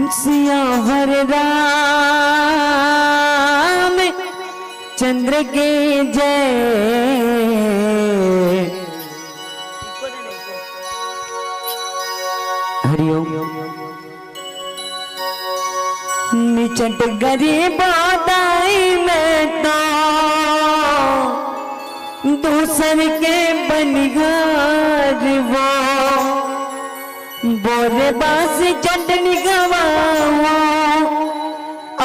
सियावर राम चंद्र के जय। हरिओम। निचट गरीबाई में तो दूसर के बनिगार वो बोरे बास चटनी गवाओ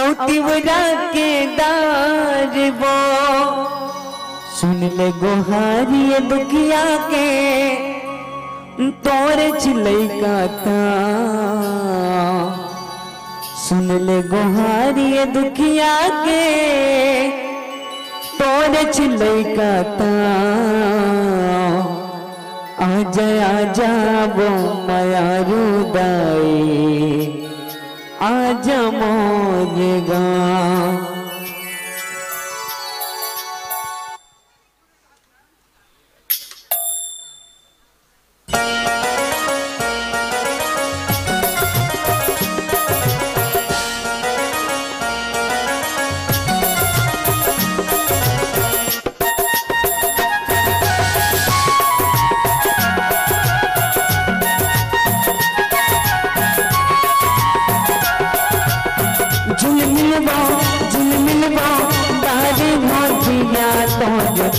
औतिवरा के दार वो सुन ले गोहारी दुखिया के तोरे चिलई का था। सुन ले गोहारी दुखिया के तोरे चिलई का था। आजा आजा वो माया रुदाई आजा मोरे गाँव।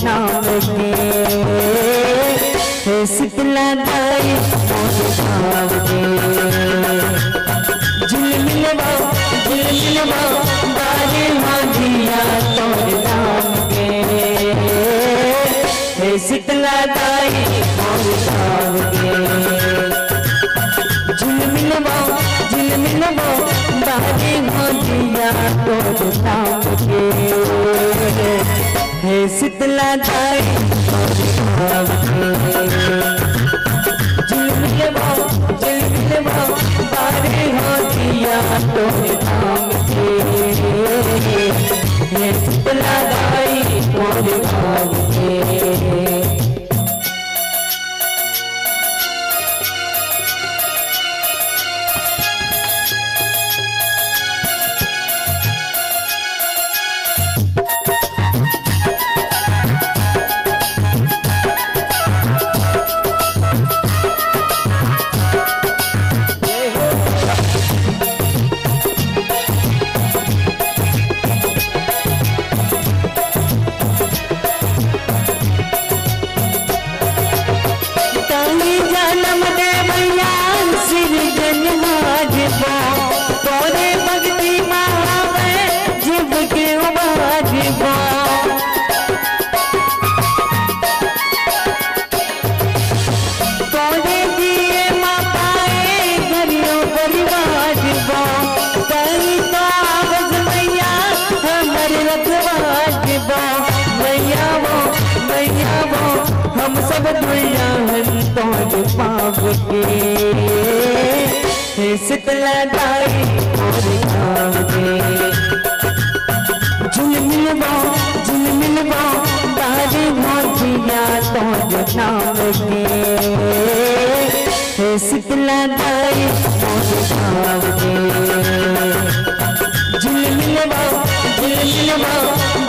नाम के शीतला दाई मोरे भाव के झिलमिलवा बारे माधिया तोर नाम के शीतला दाई मोरे भाव के झिलमिलवा बारे माधिया तोर नाम के हे शीतला दाई झिलमिलवा बारे हाथिया तोरे नाम के हे शीतला दाई मोरे भाव के। हम सब दुनिया तोड़ पाव के हे शीतला दाई मोरे भाव के झिलमिलवा बारे मोतिया तोड़ नाम के हे शीतला दाई मोरे भाव के झिलमिलवा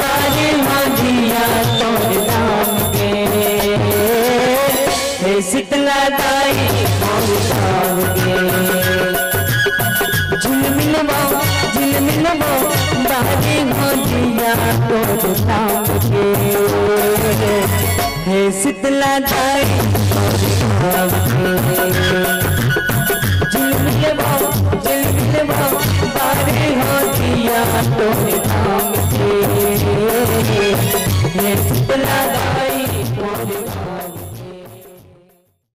बारे मोतिया तोड़ नाम के हे शीतला दाई मोरे भाव के झिलमिलवा बारे मोतिया तोर नाम के हे शीतला दाई मोरे भाव के झिलमिलवा बारे मोतिया तोर नाम के हे